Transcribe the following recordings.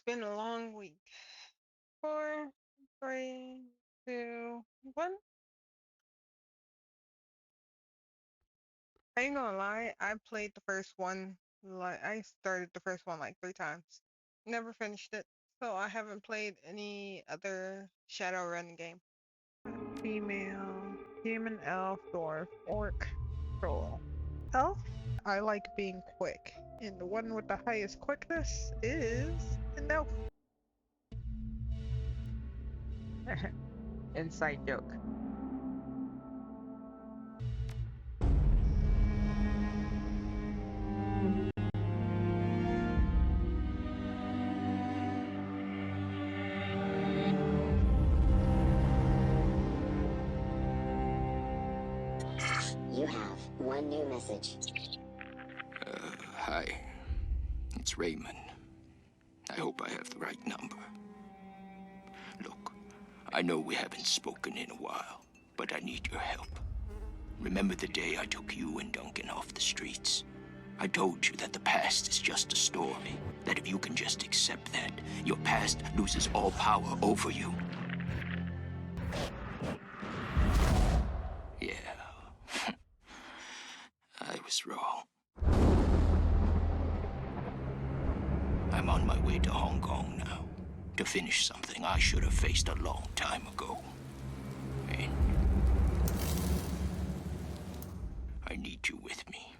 been a long week. Four, three, two, one. I ain't gonna lie, I played the first one. Like I started the first one like 3 times. Never finished it. So I haven't played any other Shadowrun game. Female, human, elf, dwarf, orc, troll. Elf, I like being quick. And the one with the highest quickness is an elf. Inside joke. You have one new message. Hi. It's Raymond. I hope I have the right number. Look, I know we haven't spoken in a while, but I need your help. Remember the day I took you and Duncan off the streets? I told you that the past is just a story, that if you can just accept that, your past loses all power over you. Yeah, I was wrong. I'm on my way to Hong Kong now, to finish something I should have faced a long time ago. And I need you with me.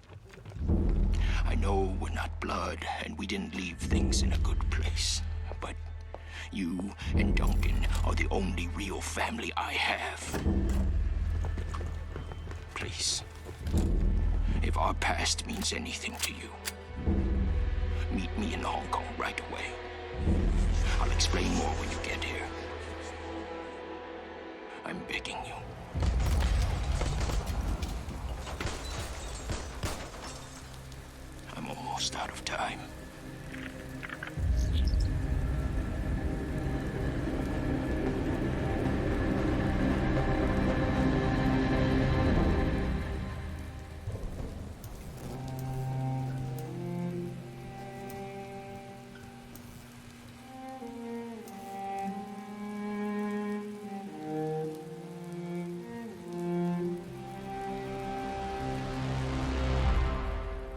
I know we're not blood, and we didn't leave things in a good place, but you and Duncan are the only real family I have. Please, if our past means anything to you, meet me in Hong Kong right away. I'll explain more when you get here. I'm begging you. I'm almost out of time.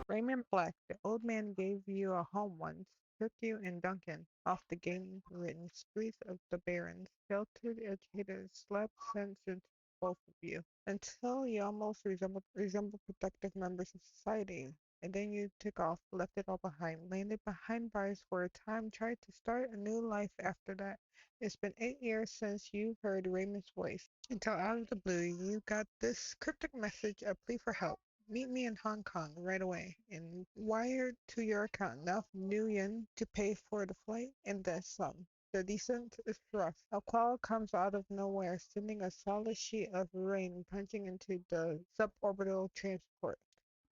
Raymond Black, the old man gave you a home once, took you and Duncan off the game-ridden streets of the Barrens, sheltered, educated, slept sense into both of you, until you almost resembled productive members of society. And then you took off, left it all behind, landed behind bars for a time, tried to start a new life after that. It's been 8 years since you heard Raymond's voice, until out of the blue you got this cryptic message, a plea for help. Meet me in Hong Kong right away and wire to your account enough new yen to pay for the flight and then some. The descent is rough. A cloud comes out of nowhere, sending a solid sheet of rain punching into the suborbital transport.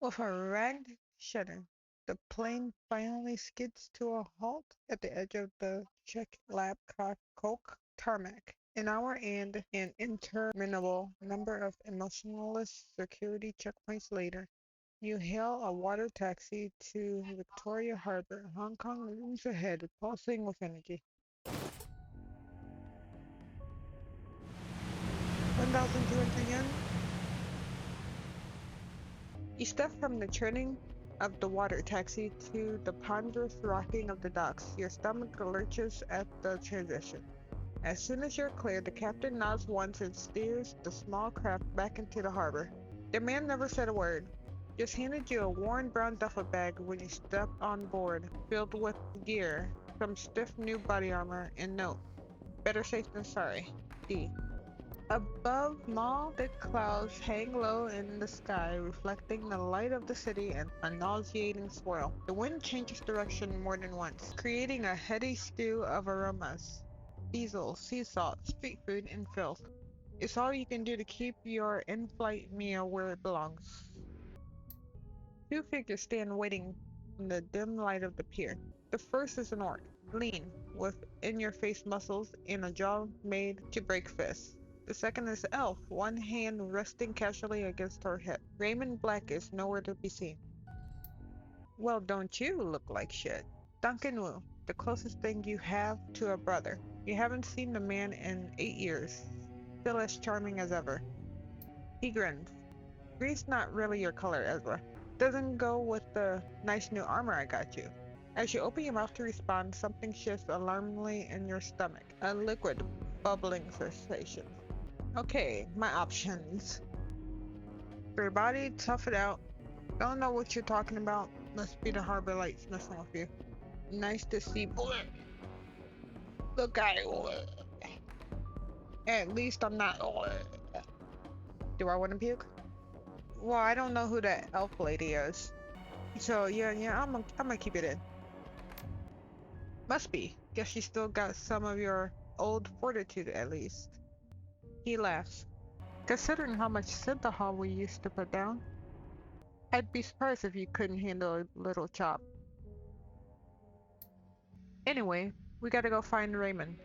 With a ragged shudder, the plane finally skids to a halt at the edge of the Czech Lab Coke tarmac. An hour and an interminable number of emotionless security checkpoints later, you hail a water taxi to Victoria Harbor. Hong Kong looms ahead, pulsing with energy. 1,200 yen. You step from the churning of the water taxi to the ponderous rocking of the docks. Your stomach lurches at the transition. As soon as you're clear, the captain nods once and steers the small craft back into the harbor. The man never said a word, just handed you a worn brown duffel bag when you stepped on board, filled with gear, some stiff new body armor, and note, better safe than sorry. D. Above, small, thick clouds hang low in the sky, reflecting the light of the city in a nauseating swirl. The wind changes direction more than once, creating a heady stew of aromas. Diesel, sea salt, street food, and filth. It's all you can do to keep your in-flight meal where it belongs. Two figures stand waiting in the dim light of the pier. The first is an orc, lean, with in-your-face muscles and a jaw made to break fists. The second is Elf, one hand resting casually against her hip. Raymond Black is nowhere to be seen. Well, don't you look like shit? Duncan Wu, the closest thing you have to a brother. You haven't seen the man in 8 years. Still as charming as ever. He grins. Green's not really your color, Ezra. Doesn't go with the nice new armor I got you. As you open your mouth to respond, something shifts alarmingly in your stomach. A liquid, bubbling sensation. Okay, my options. For your body, tough it out. Don't know what you're talking about. Must be the harbor lights messing with you. Nice to see. Look at it. At least I'm not. Do I want to puke? Well, I don't know who that elf lady is. So yeah, I'm gonna keep it in. Must be. Guess you still got some of your old fortitude at least. He laughs. Considering how much synthahol we used to put down, I'd be surprised if you couldn't handle a little chop. Anyway, we gotta go find Raymond.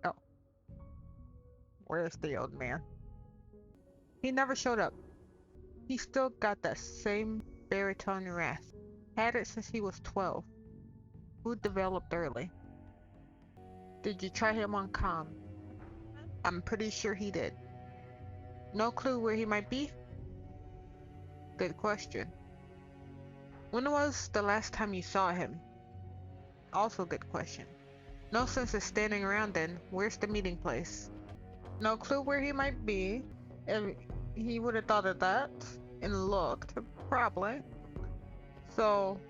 Oh, where's the old man? He never showed up. He still got that same baritone rasp. Had it since he was 12. Food developed early. Did you try him on comm? I'm pretty sure he did. No clue where he might be? Good question. When was the last time you saw him? Also good question. No sense of standing around then. Where's the meeting place? No clue where he might be. If he would have thought of that and looked, probably. So,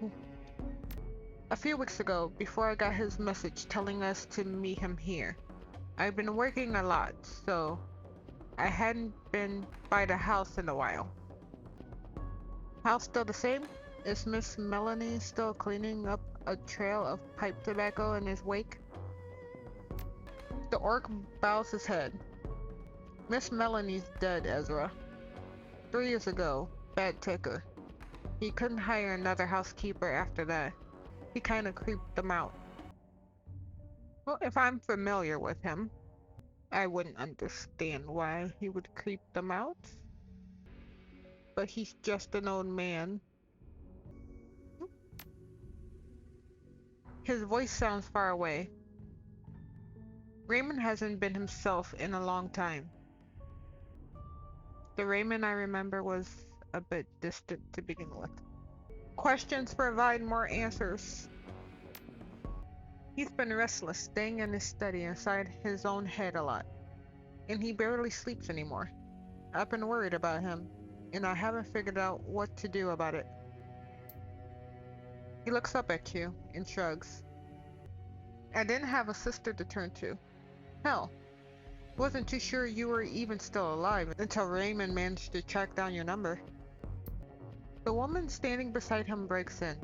a few weeks ago, before I got his message telling us to meet him here, I've been working a lot, so I hadn't been by the house in a while. House still the same? Is Miss Melanie still cleaning up a trail of pipe tobacco in his wake? The orc bows his head. Miss Melanie's dead, Ezra. 3 years ago, bad ticker. He couldn't hire another housekeeper after that. He kinda creeped them out. Well, if I'm familiar with him, I wouldn't understand why he would creep them out. But he's just an old man. His voice sounds far away. Raymond hasn't been himself in a long time. The Raymond I remember was a bit distant to begin with. Questions provide more answers. He's been restless, staying in his study inside his own head a lot. And he barely sleeps anymore. I've been worried about him, and I haven't figured out what to do about it. He looks up at you and shrugs. I didn't have a sister to turn to. Hell, wasn't too sure you were even still alive until Raymond managed to track down your number. The woman standing beside him breaks in.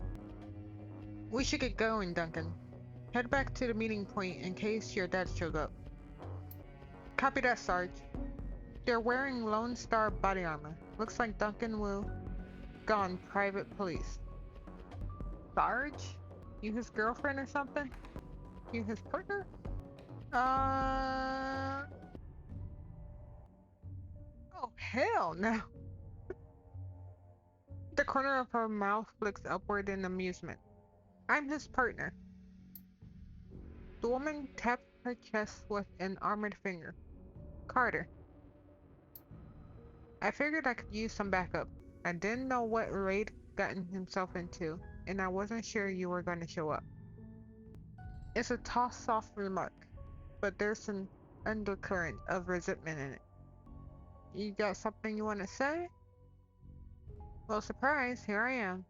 We should get going, Duncan. Head back to the meeting point in case your dad shows up. Copy that, Sarge. They're wearing Lone Star body armor. Looks like Duncan will gone private police. Sarge? You his girlfriend or something? You his partner? Oh, hell no. The corner of her mouth flicks upward in amusement. I'm his partner. The woman tapped her chest with an armored finger. Carter. I figured I could use some backup. I didn't know what Raid gotten himself into, and I wasn't sure you were going to show up. It's a toss-off remark, but there's an undercurrent of resentment in it. You got something you want to say? Well, surprise, here I am.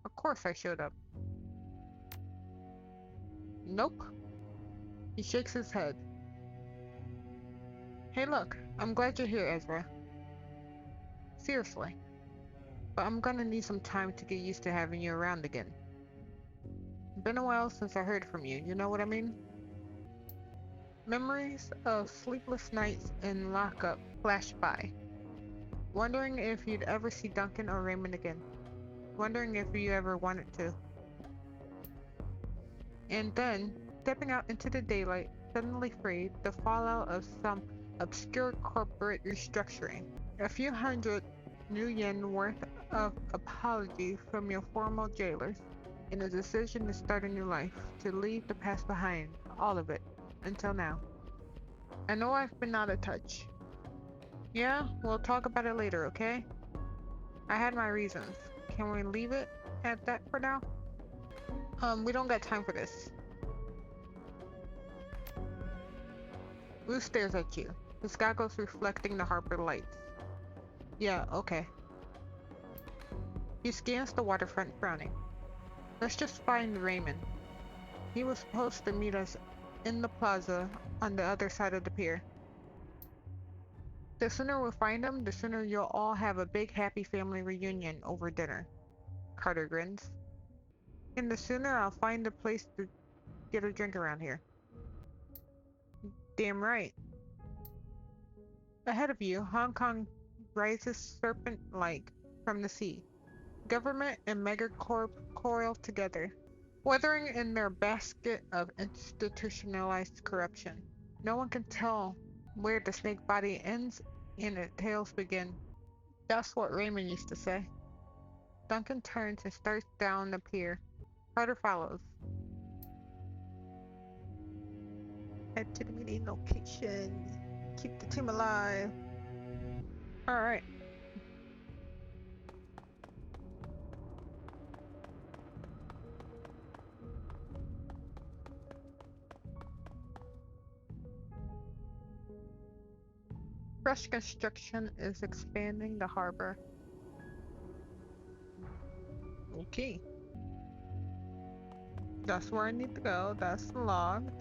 Of course I showed up. Nope. He shakes his head. Hey look, I'm glad you're here, Ezra. Seriously. But I'm gonna need some time to get used to having you around again. Been a while since I heard from you, you know what I mean? Memories of sleepless nights in lockup flash by. Wondering if you'd ever see Duncan or Raymond again. Wondering if you ever wanted to. And then, stepping out into the daylight, suddenly freed, the fallout of some obscure corporate restructuring. A few hundred new yen worth of apology from your former jailers and a decision to start a new life, to leave the past behind, all of it, until now. I know I've been out of touch. Yeah, we'll talk about it later, okay? I had my reasons. Can we leave it at that for now? We don't got time for this. Lou stares at you, his goggles reflecting the harbor lights. Yeah, okay. He scans the waterfront, frowning. Let's just find Raymond. He was supposed to meet us in the plaza on the other side of the pier. The sooner we find him, the sooner you'll all have a big happy family reunion over dinner. Carter grins. And the sooner I'll find a place to get a drink around here. Damn right. Ahead of you, Hong Kong rises serpent-like from the sea. Government and megacorp coil together, weathering in their basket of institutionalized corruption. No one can tell where the snake body ends and its tails begin. That's what Raymond used to say. Duncan turns and starts down the pier. Carter follows. Head to the meeting location. Keep the team alive. Alright. Fresh construction is expanding the harbor. Okay. That's where I need to go. That's logged.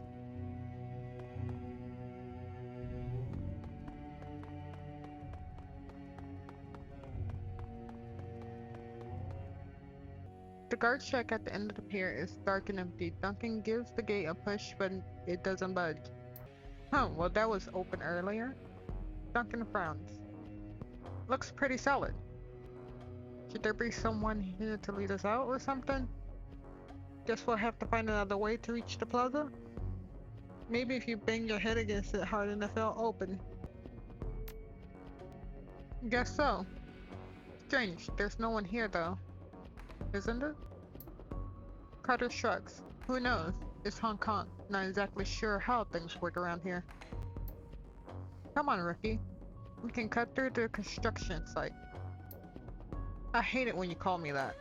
The guard shack at the end of the pier is dark and empty. Duncan gives the gate a push, but it doesn't budge. Huh, well that was open earlier. Duncan frowns. Looks pretty solid. Should there be someone here to lead us out or something? Guess we'll have to find another way to reach the plaza? Maybe if you bang your head against it hard enough, it'll open. Guess so. Strange, there's no one here though. Isn't it? Carter shrugs. Who knows? It's Hong Kong. Not exactly sure how things work around here. Come on, rookie. We can cut through the construction site. I hate it when you call me that.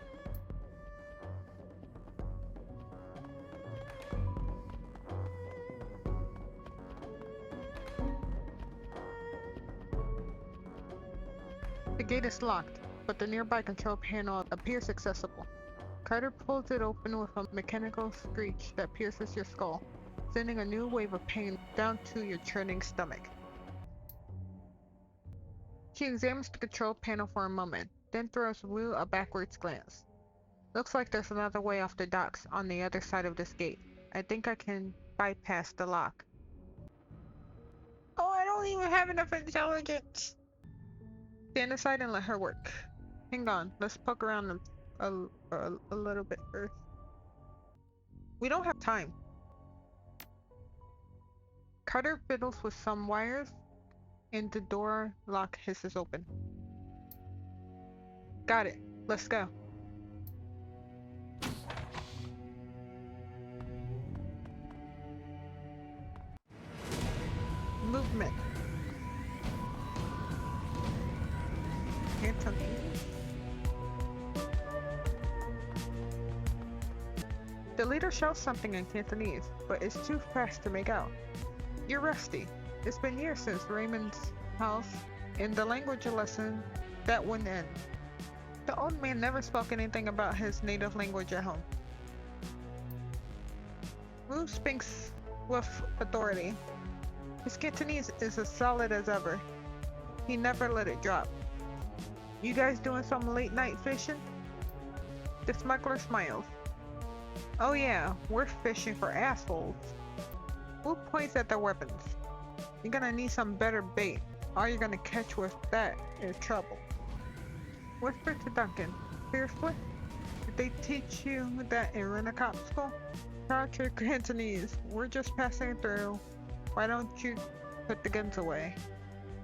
The gate is locked, but the nearby control panel appears accessible. Carter pulls it open with a mechanical screech that pierces your skull, sending a new wave of pain down to your churning stomach. She examines the control panel for a moment, then throws Wu a backwards glance. Looks like there's another way off the docks on the other side of this gate. I think I can bypass the lock. Oh, I don't even have enough intelligence. Stand aside and let her work. Hang on, let's poke around a little bit first. We don't have time. Carter fiddles with some wires, and the door lock hisses open. Got it. Let's go. Movement. Cantonese. The leader shouts something in Cantonese, but it's too fast to make out. You're rusty. It's been years since Raymond's house, and the language lesson that wouldn't end. The old man never spoke anything about his native language at home. Wu speaks with authority. His Cantonese is as solid as ever. He never let it drop. You guys doing some late night fishing? The smuggler smiles. Oh yeah, we're fishing for assholes. Wu points at their weapons. You're gonna need some better bait. All you're gonna catch with that is trouble. Whisper to Duncan. Seriously? Did they teach you that in Rent-A-Cop school? Crouch your Cantonese. We're just passing through. Why don't you put the guns away?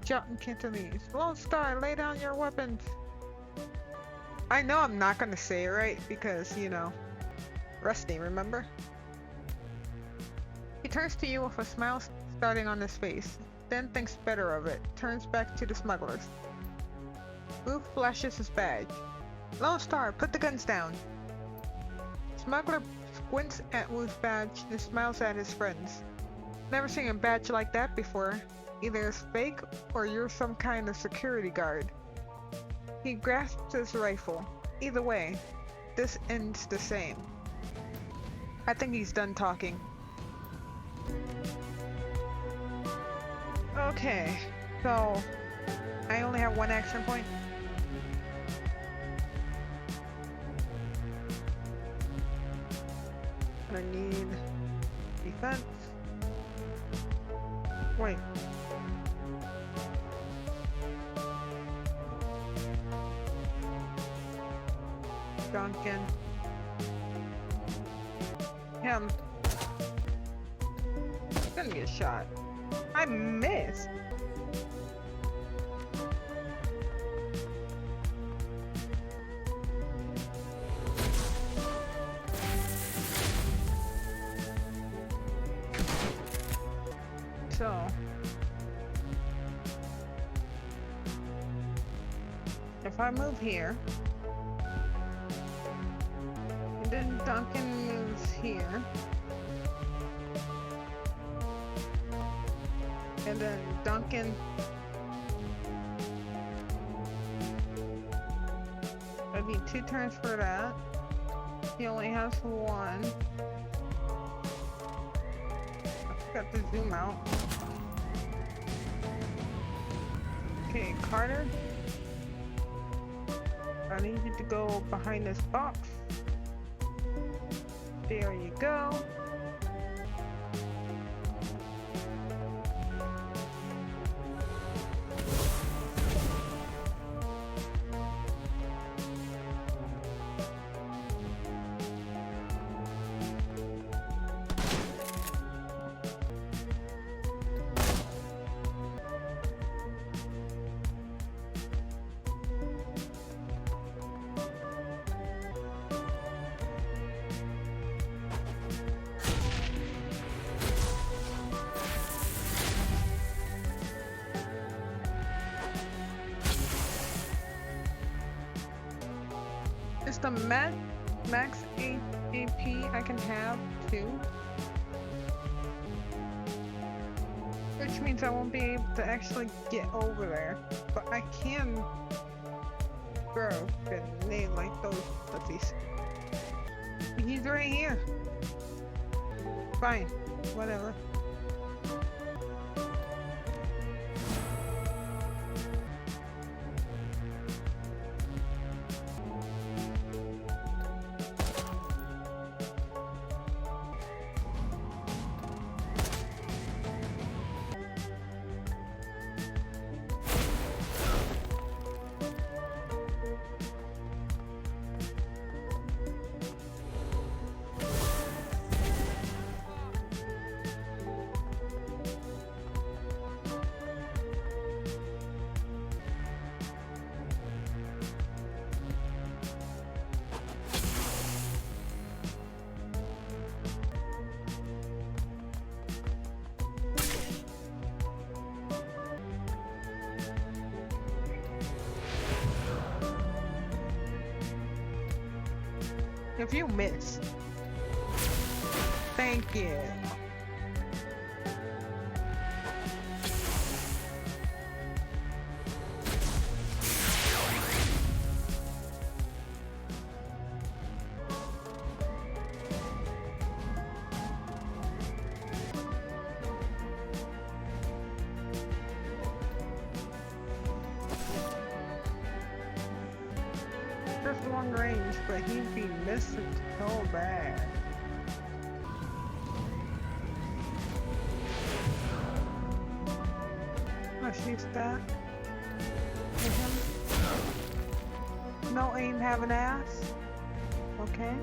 Shout in Cantonese. Lone Star, lay down your weapons. I know I'm not gonna say it right because, you know, Rusty, remember? He turns to you with a smile starting on his face, then thinks better of it, turns back to the smugglers. Ruth flashes his badge. Lone Star, put the guns down. Smuggler squints at Ruth's badge and smiles at his friends. Never seen a badge like that before. Either it's fake or you're some kind of security guard. He grasps his rifle. Either way, this ends the same. I think he's done talking. Okay, so I only have one action point. I need defense. Wait. Duncan. Him. Gonna get shot. I missed. So if I move here, and then Duncan moves here, and then Duncan I need 2 turns for that. He only has 1. I forgot to zoom out. Okay, Carter. I need you to go behind this box. There you go. It's the max AP I can have too. Which means I won't be able to actually get over there. But I can throw a grenade like those pussies. He's right here. Fine. Whatever. If you miss, thank you. Just long range, but he'd be missing so bad. Oh, she's that. No aim, have an ass. Okay.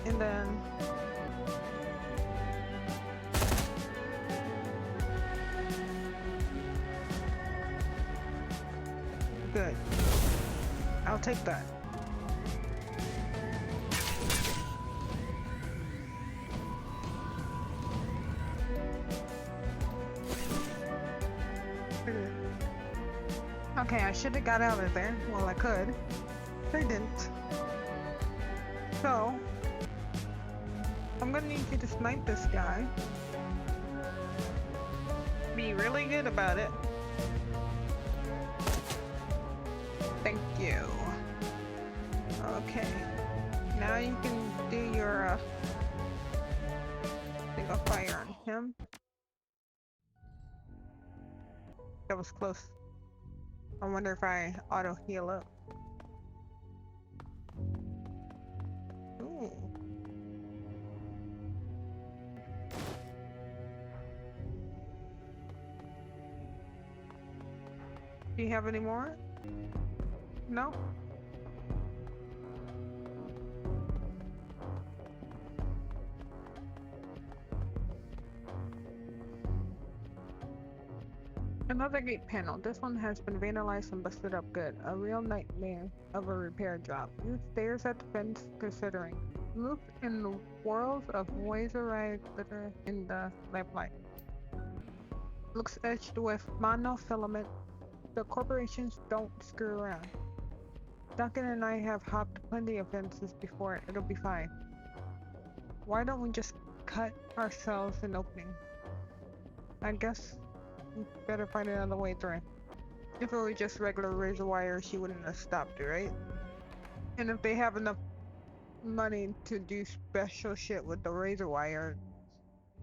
And then good. I'll take that. Okay, I should have got out of there. Well, I could. But I didn't. So, I'm gonna need you to snipe this guy. Be really good about it. Thank you. Okay. Now you can do your single fire on him. That was close. I wonder if I auto heal up. Ooh. Do you have any more? No? Another gate panel. This one has been vandalized and busted up good. A real nightmare of a repair job. You stares at the fence considering. Loop in the world of Razorite glitter in the lamplight. Looks etched with monofilament. The corporations don't screw around. Duncan and I have hopped plenty of fences before. It'll be fine. Why don't we just cut ourselves an opening? I guess we better find another way through. If it were just regular razor wire, she wouldn't have stopped it, right? And if they have enough money to do special shit with the razor wire,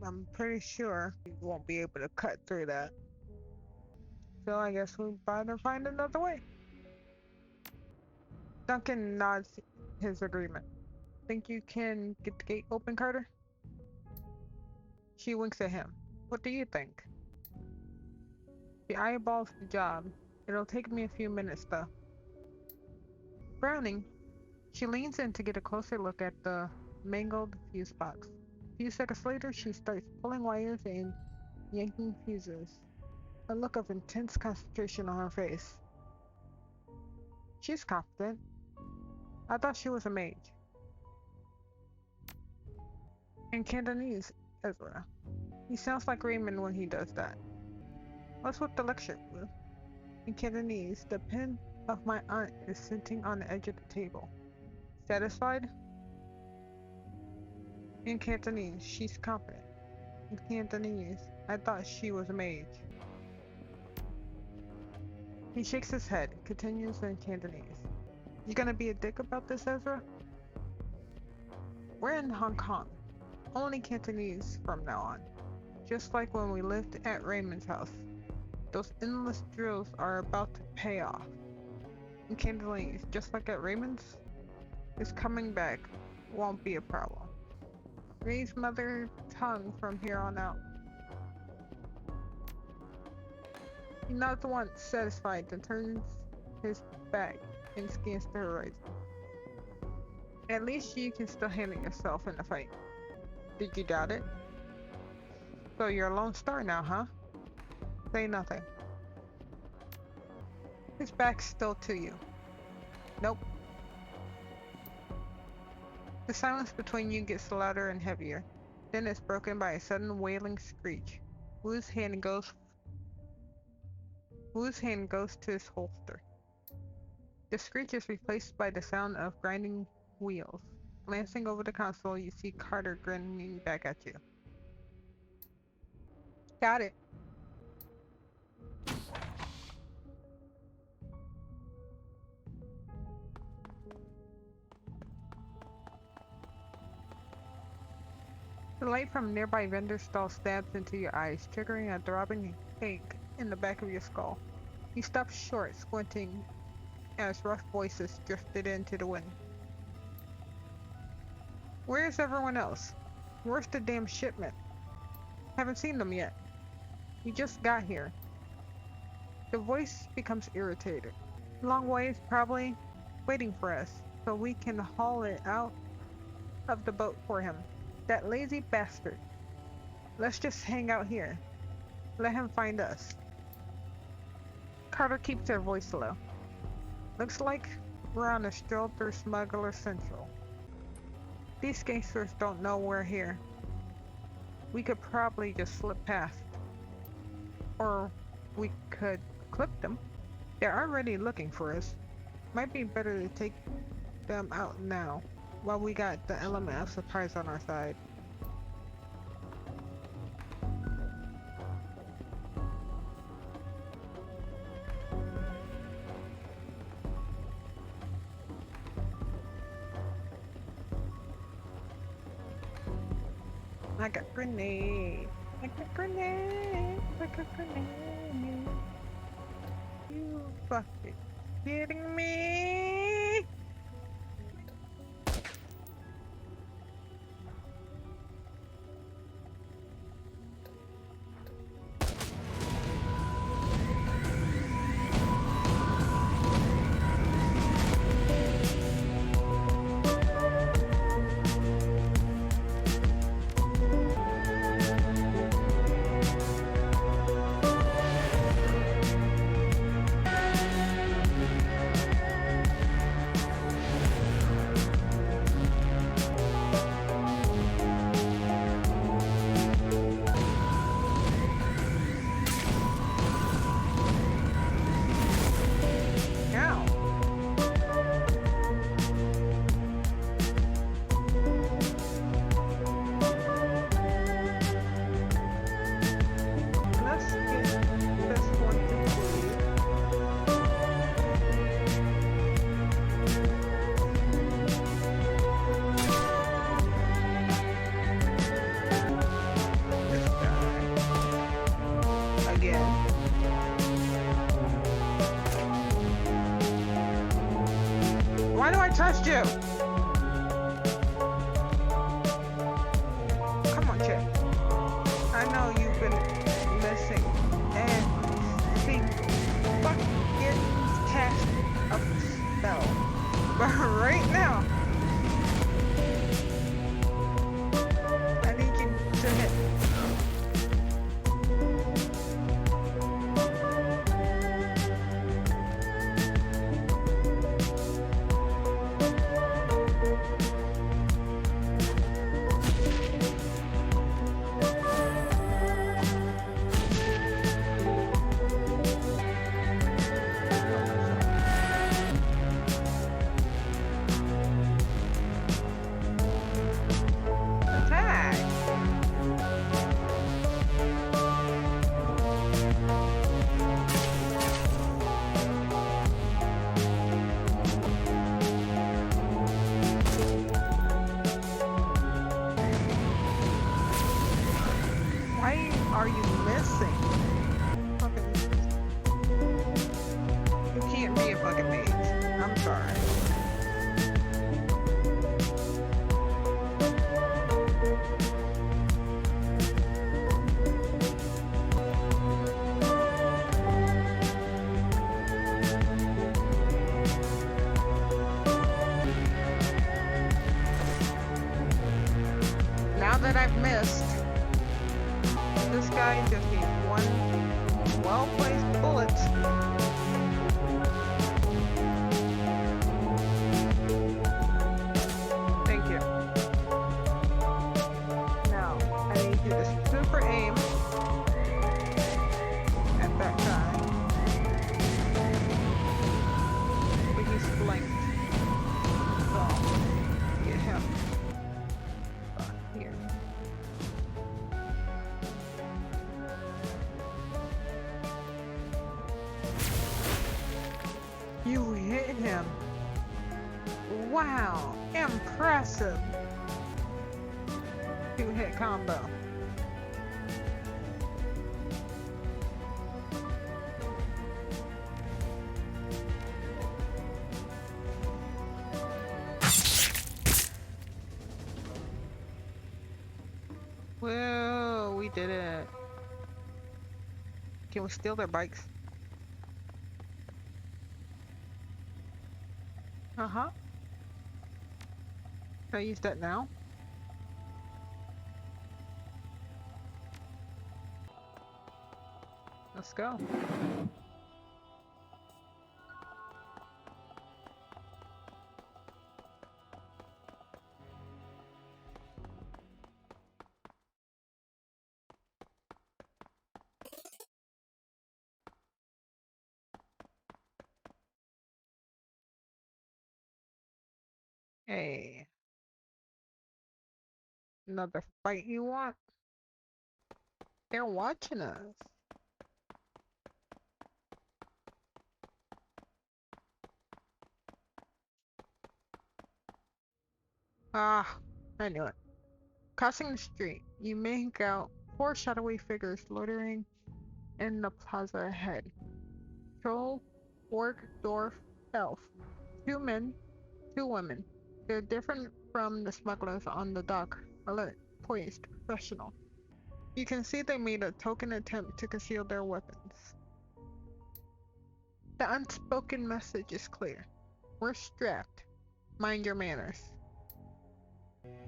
I'm pretty sure we won't be able to cut through that. So I guess we better find another way. Duncan nods his agreement. Think you can get the gate open, Carter? She winks at him. What do you think? She eyeballs the job. It'll take me a few minutes though. Browning. She leans in to get a closer look at the mangled fuse box. A few seconds later, she starts pulling wires and yanking fuses. A look of intense concentration on her face. She's confident. I thought she was a mage. In Cantonese, Ezra. He sounds like Raymond when he does that. What's with the lecture, Blue? In Cantonese, the pen of my aunt is sitting on the edge of the table. Satisfied? In Cantonese, she's confident. In Cantonese, I thought she was a mage. He shakes his head, continues in Cantonese. You gonna be a dick about this, Ezra? We're in Hong Kong. Only Cantonese from now on. Just like when we lived at Raymond's house. Those endless drills are about to pay off. In Cantonese, just like at Raymond's, his coming back won't be a problem. Ray's mother tongue from here on out. He nods once, satisfied, then turns his back and scans the horizon. At least you can still handle yourself in the fight. Did you doubt it? So you're a lone star now, huh? Say nothing. His back's still to you. Nope. The silence between you gets louder and heavier. Then it's broken by a sudden wailing screech. Wu's hand goes to his holster. The screech is replaced by the sound of grinding wheels. Glancing over the console, you see Carter grinning back at you. Got it. The light from nearby vendor stall stabs into your eyes, triggering a throbbing ache in the back of your skull. You stop short, squinting as rough voices drifted into the wind. Where's everyone else? Where's the damn shipment? Haven't seen them yet. We just got here. The voice becomes irritated. Long ways, probably, waiting for us, so we can haul it out of the boat for him. That lazy bastard. Let's just hang out here. Let him find us. Carter keeps her voice low. Looks like We're on a stroll through Smuggler Central. These gangsters don't know we're here. We could probably just slip past. Or we could clip them. They're already looking for us. Might be better to take them out now, while we got the element of surprise on our side. I got grenade. I got grenade. I got grenade. You fucking kidding me? Now, let's get this one complete. This guy. Again. Why do I trust you? Come on, Chip. I know you've been missing every fucking cast of spell. But right now, I need you to hit. Attack! Why are you missing? Fucking, you can't be a fucking mage. I'm sorry. Now that I've missed, this guy just needs one well-placed bullet. Thank you. Now, I need you to super aim at that guy. But he's flanked. So, get him. Here. You hit him. Wow, impressive. Two-hit combo. Whoa, we did it. Can we steal their bikes? Uh-huh. Can I use that now? Let's go. Hey, another fight you want? They're watching us. Ah, I knew it. Crossing the street, you make out four shadowy figures loitering in the plaza ahead. Troll, orc, dwarf, elf. Two men, two women. They're different from the smugglers on the dock, alert, poised, professional. You can see they made a token attempt to conceal their weapons. The unspoken message is clear. We're strapped. Mind your manners.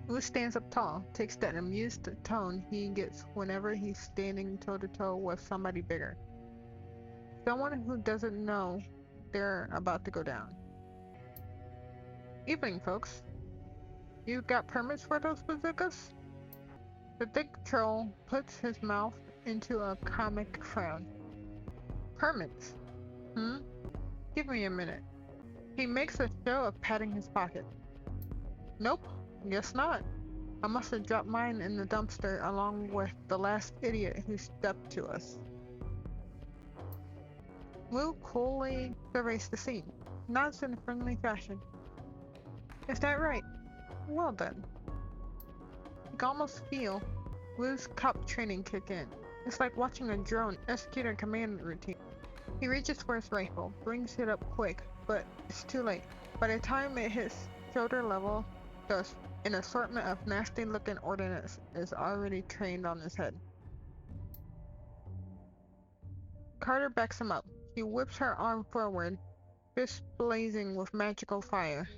Wu stands up tall, takes that amused tone he gets whenever he's standing toe to toe with somebody bigger. Someone who doesn't know they're about to go down. Evening, folks. You got permits for those bazookas? The thick troll puts his mouth into a comic frown. Permits? Hmm? Give me a minute. He makes a show of patting his pocket. Nope, guess not. I must have dropped mine in the dumpster along with the last idiot who stepped to us. Wu coolly surveys the scene, nods in a friendly fashion. Is that right? Well then. You can almost feel Wu's cop training kick in. It's like watching a drone execute a command routine. He reaches for his rifle, brings it up quick, but it's too late. By the time it hits shoulder level, an assortment of nasty-looking ordnance is already trained on his head. Carter backs him up. She whips her arm forward, fist blazing with magical fire.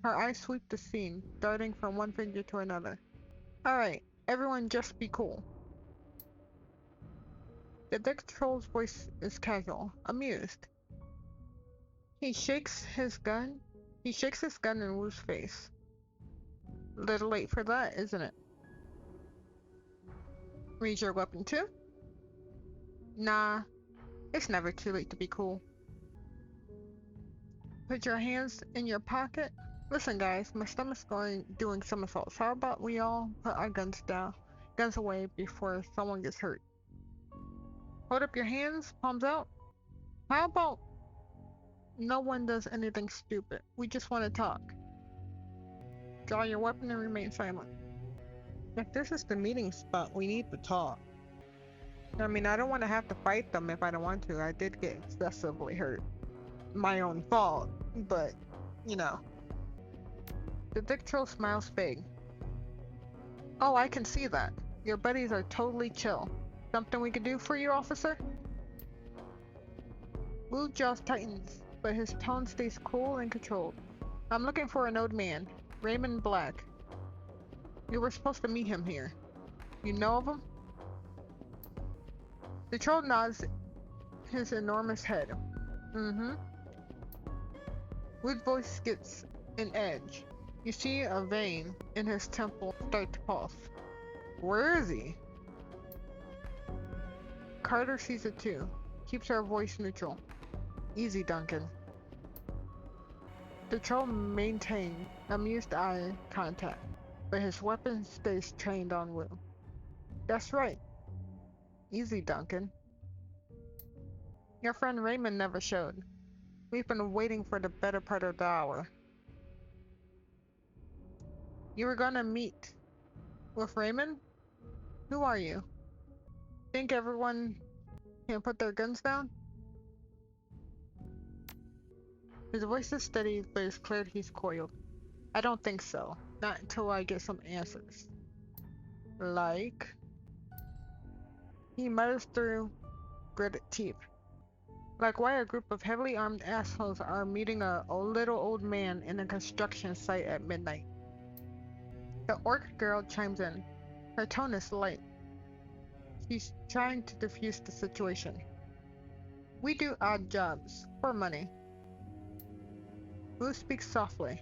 Her eyes sweep the scene, darting from one figure to another. Alright, everyone just be cool. The Dick Troll's voice is casual, amused. He shakes his gun. He shakes his gun in Wu's face. Little late for that, isn't it? Raise your weapon too? Nah, it's never too late to be cool. Put your hands in your pocket. Listen, guys, my stomach's doing somersaults. How about we all put our guns away before someone gets hurt? Hold up your hands, palms out. How about no one does anything stupid? We just want to talk. Draw your weapon and remain silent. If this is the meeting spot, we need to talk. I mean, I don't want to have to fight them if I don't want to. I did get excessively hurt. My own fault, but, you know. The Dick Troll smiles big. Oh, I can see that. Your buddies are totally chill. Something we can do for you, officer? Wu jaws tightens, but his tone stays cool and controlled. I'm looking for an old man, Raymond Black. You were supposed to meet him here. You know of him? The troll nods his enormous head. Mm-hmm. Wu's voice gets an edge. You see a vein in his temple start to pulse. Where is he? Carter sees it too. Keeps her voice neutral. Easy, Duncan. The troll maintains amused eye contact, but his weapon stays trained on Wu. That's right. Easy, Duncan. Your friend Raymond never showed. We've been waiting for the better part of the hour. You were gonna meet with Raymond? Who are you? Think everyone can put their guns down? His voice is steady, but it's clear he's coiled. I don't think so. Not until I get some answers. Like... He mutters through gritted teeth. Like why a group of heavily armed assholes are meeting a little old man in a construction site at midnight. The orc girl chimes in. Her tone is light. She's trying to defuse the situation. We do odd jobs, for money. Wu speaks softly,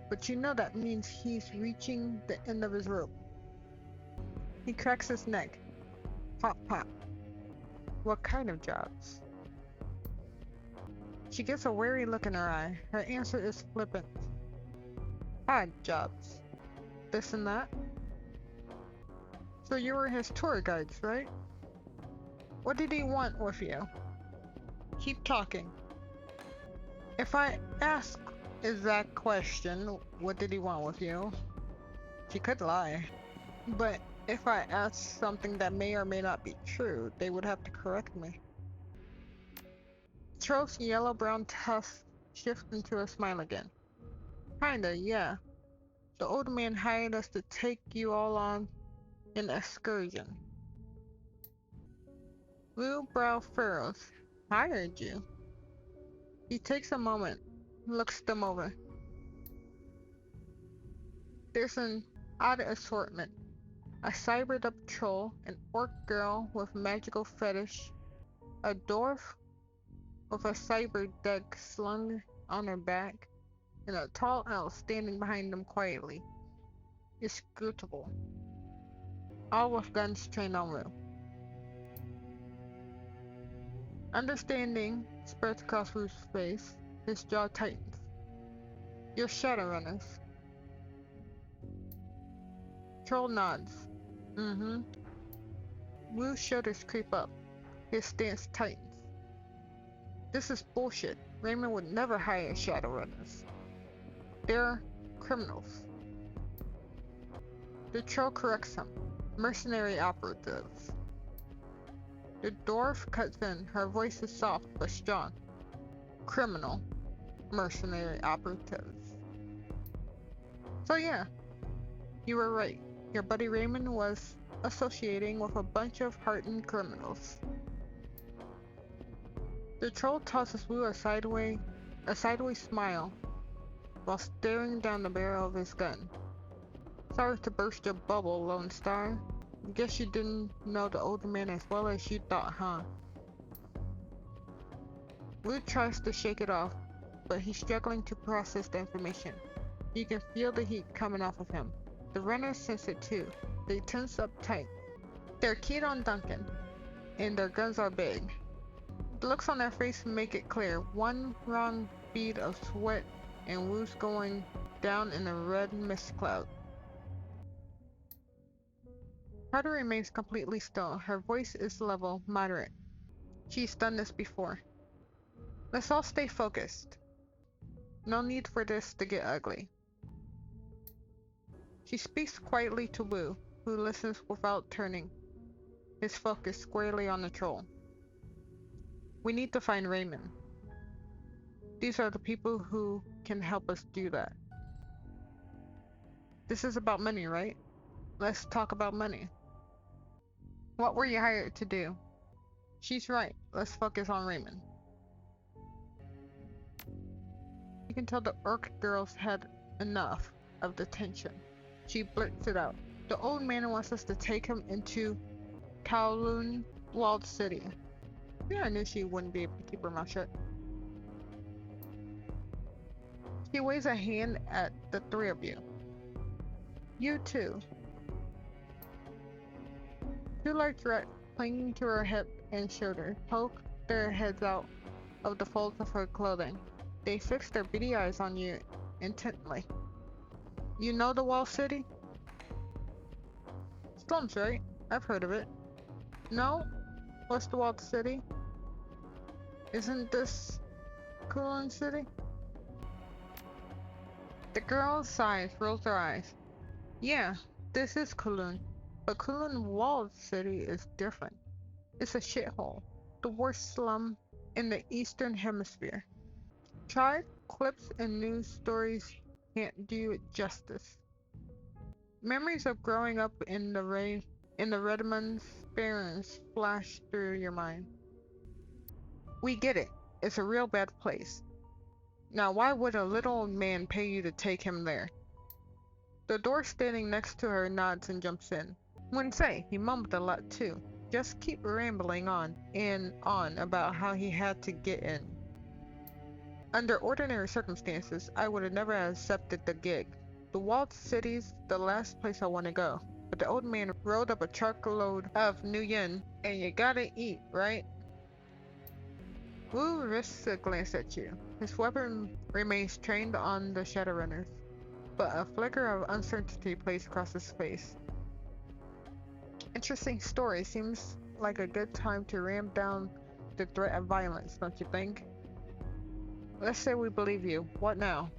but you know that means he's reaching the end of his rope. He cracks his neck. Pop pop. What kind of jobs? She gets a wary look in her eye. Her answer is flippant. Odd jobs. This and that. So you were his tour guides, right? What did he want with you? Keep talking. If I ask exact question, what did he want with you? She could lie. But if I ask something that may or may not be true, they would have to correct me. Troll's yellow-brown tusk shift into a smile again. Kinda, yeah. The old man hired us to take you all on an excursion. Blue brow furrows. Hired you? He takes a moment, looks them over. There's an odd assortment. A cybered up troll, an orc girl with magical fetish, a dwarf with a cyber deck slung on her back, and a tall elf standing behind them quietly, inscrutable, all with guns trained on Rue. Understanding spreads across Rue's face, his jaw tightens. You're Shadowrunners. Troll nods. Mm-hmm. Rue's shoulders creep up, his stance tightens. This is bullshit. Raymond would never hire Shadowrunners. They're criminals. The troll corrects him. Mercenary operatives. The dwarf cuts in. Her voice is soft but strong. Criminal. Mercenary operatives. So yeah, you were right. Your buddy Raymond was associating with a bunch of hardened criminals. The troll tosses Wu a sideways smile while staring down the barrel of his gun. Sorry to burst your bubble, Lone Star. Guess you didn't know the older man as well as you thought, huh? Wu tries to shake it off, but he's struggling to process the information. You can feel the heat coming off of him. The runners sense it too. They tense up tight. They're keyed on Duncan, and their guns are big. The looks on their face make it clear. One wrong bead of sweat and Wu's going down in a red mist cloud. Carter remains completely still. Her voice is level, moderate. She's done this before. Let's all stay focused. No need for this to get ugly. She speaks quietly to Wu, who listens without turning, his focus squarely on the troll. We need to find Raymond. These are the people who can help us do that. This is about money, right? Let's talk about money. What were you hired to do? She's right. Let's focus on Raymond. You can tell the orc girls had enough of the tension. She blurts it out. The old man wants us to take him into Kowloon Walled City. Yeah, I knew she wouldn't be able to keep her mouth shut. She waves a hand at the three of you. You too. Two large rats clinging to her hip and shoulder poke their heads out of the folds of her clothing. They fix their beady eyes on you intently. You know the Wall City? Slums, right? I've heard of it. No? What's the Walled City? Isn't this Kowloon City? The girl sighs, rolls her eyes. Yeah, this is Kowloon, but Kowloon Walled City is different. It's a shithole, the worst slum in the Eastern Hemisphere. Tried, clips, and news stories can't do it justice. Memories of growing up in the Redmond's Barrens flash through your mind. We get it. It's a real bad place. Now why would a little old man pay you to take him there? The door standing next to her nods and jumps in. Wouldn't say, he mumbled a lot too. Just keep rambling on and on about how he had to get in. Under ordinary circumstances, I would have never accepted the gig. The walled city's the last place I want to go. But the old man rolled up a truckload of new yen, and you gotta eat, right? Wu risks a glance at you. His weapon remains trained on the Shadowrunners. but a flicker of uncertainty plays across his face. Interesting story. Seems like a good time to ramp down the threat of violence, don't you think? Let's say we believe you. What now?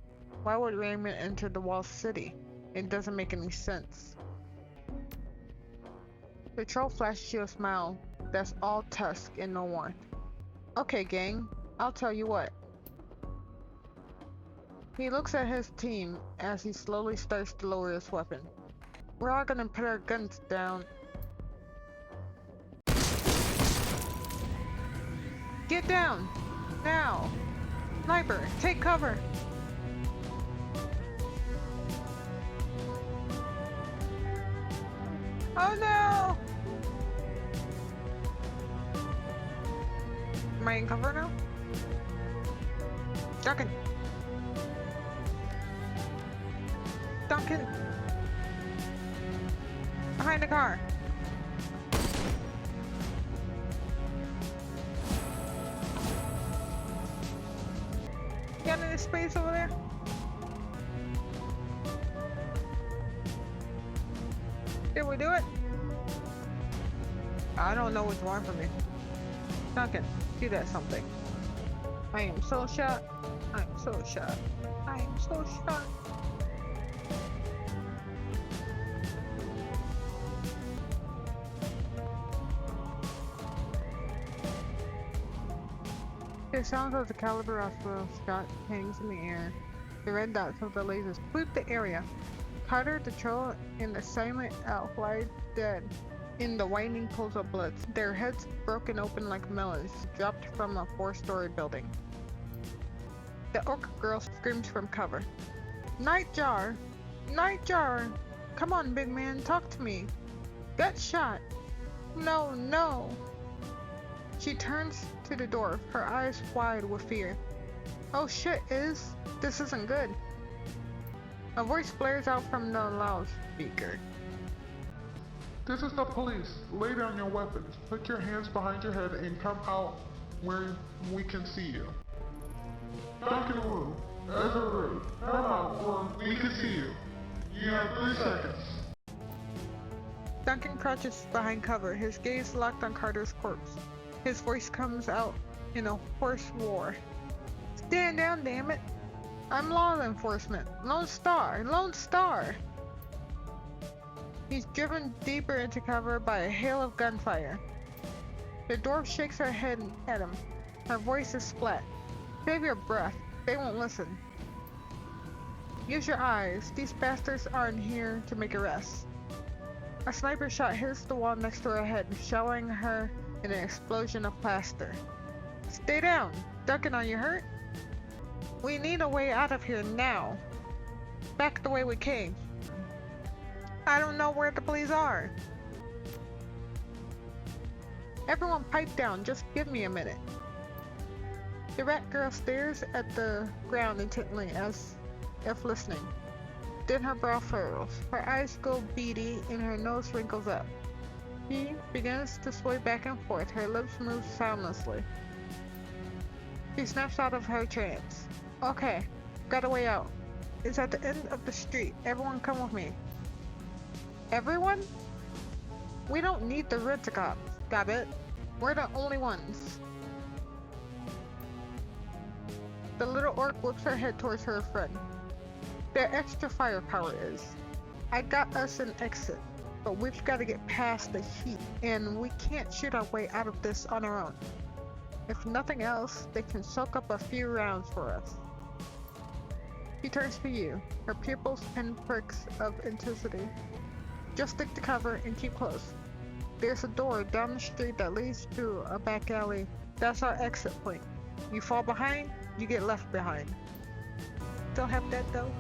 Why would Raymond enter the walled city? It doesn't make any sense. The troll flashes you a smile that's all tusk and no warmth. Okay, gang, I'll tell you what. He looks at his team as he slowly starts to lower his weapon. We're all gonna put our guns down. Get down! Now! Sniper, take cover! Oh no! Am I in cover now? Duncan! Duncan! Behind the car! Got any space over there? Did we do it? I don't know what's wrong for me. Duncan, do that something. I am so shot. I am so shot. I am so shot. The sound of the caliber of the shot hangs in the air. The red dots of the lasers sweep the area. Carter, the troll, and the silent elf lie dead in the whitening pools of blood, their heads broken open like melons dropped from a 4-story building. The orc girl screams from cover. Nightjar! Nightjar! Come on, big man, talk to me. Got shot. No, no. She turns to the door, her eyes wide with fear. Oh shit, this isn't good. A voice blares out from the loudspeaker. This is the police. Lay down your weapons. Put your hands behind your head and come out where we can see you. Duncan Wu, Ezra, come out where we can see you. You have 3 seconds. Duncan crouches behind cover, his gaze locked on Carter's corpse. His voice comes out in a hoarse roar. Stand down, damn it! I'm law enforcement. Lone Star! Lone Star! He's driven deeper into cover by a hail of gunfire. The dwarf shakes her head at him. Her voice is splat. Save your breath. They won't listen. Use your eyes. These bastards aren't here to make arrests. A sniper shot hits the wall next to her head, showering her in an explosion of plaster. Stay down! Duncan, are you hurt? We need a way out of here now. Back the way we came. I don't know where the police are. Everyone pipe down, just give me a minute. The rat girl stares at the ground intently as if listening. Then her brow furrows, her eyes go beady and her nose wrinkles up. She begins to sway back and forth, her lips move soundlessly. She snaps out of her trance. Okay, got a way out. It's at the end of the street. Everyone come with me. Everyone? We don't need the rent-a-cops, got it? We're the only ones. The little orc whips her head towards her friend. Their extra firepower is. I got us an exit, but we've got to get past the heat, and we can't shoot our way out of this on our own. If nothing else, they can soak up a few rounds for us. She turns to you, her pupils pinpricks of intensity. Just stick to cover and keep close. There's a door down the street that leads to a back alley. That's our exit point. You fall behind, you get left behind. Still have that though?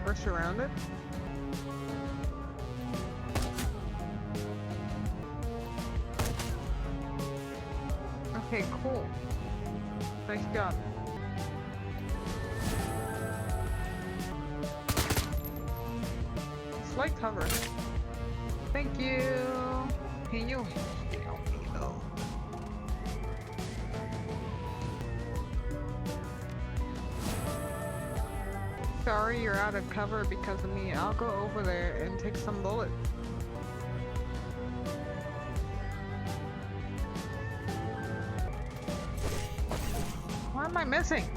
We're surrounded. Okay, cool. Nice job. Slight cover. Thank you. Can you help me though? Sorry you're out of cover because of me. I'll go over there and take some bullets. Why am I missing?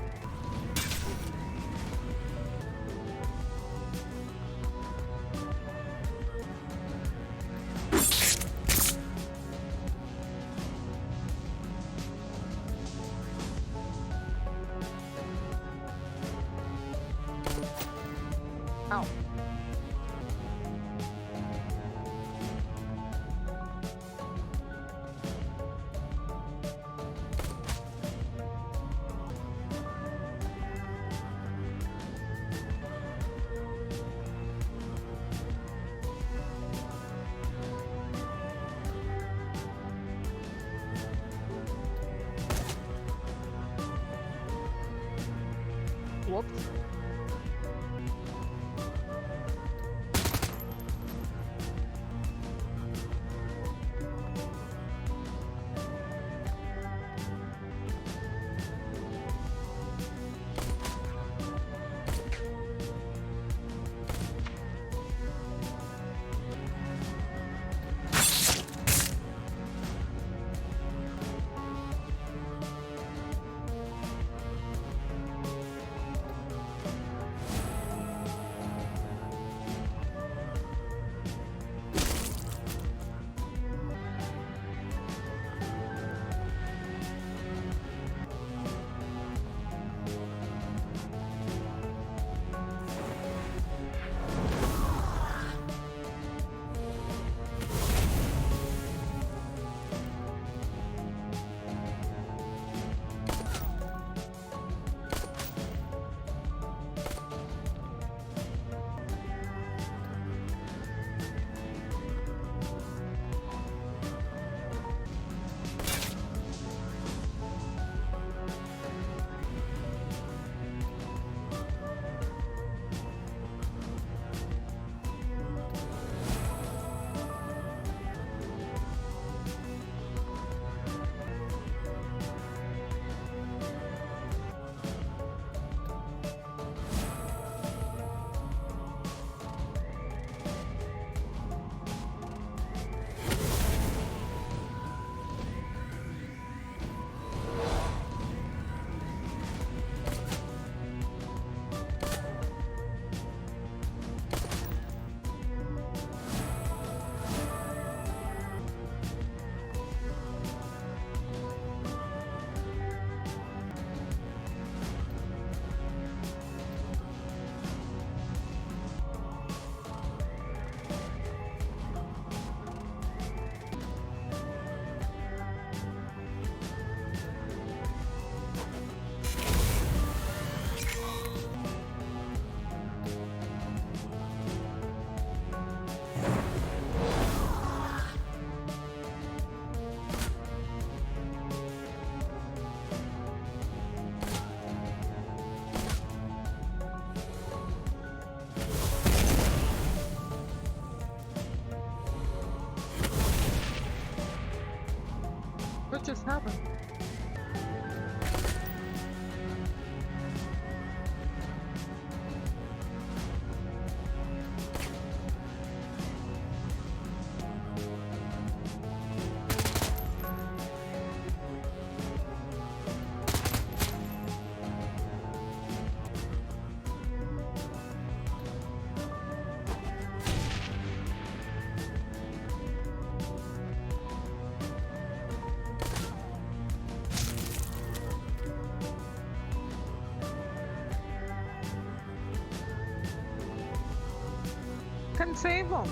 Ow. Whoops. What just happened? Couldn't save him.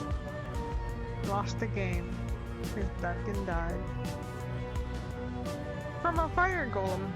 Lost the game. His Duncan died. From a fire golem.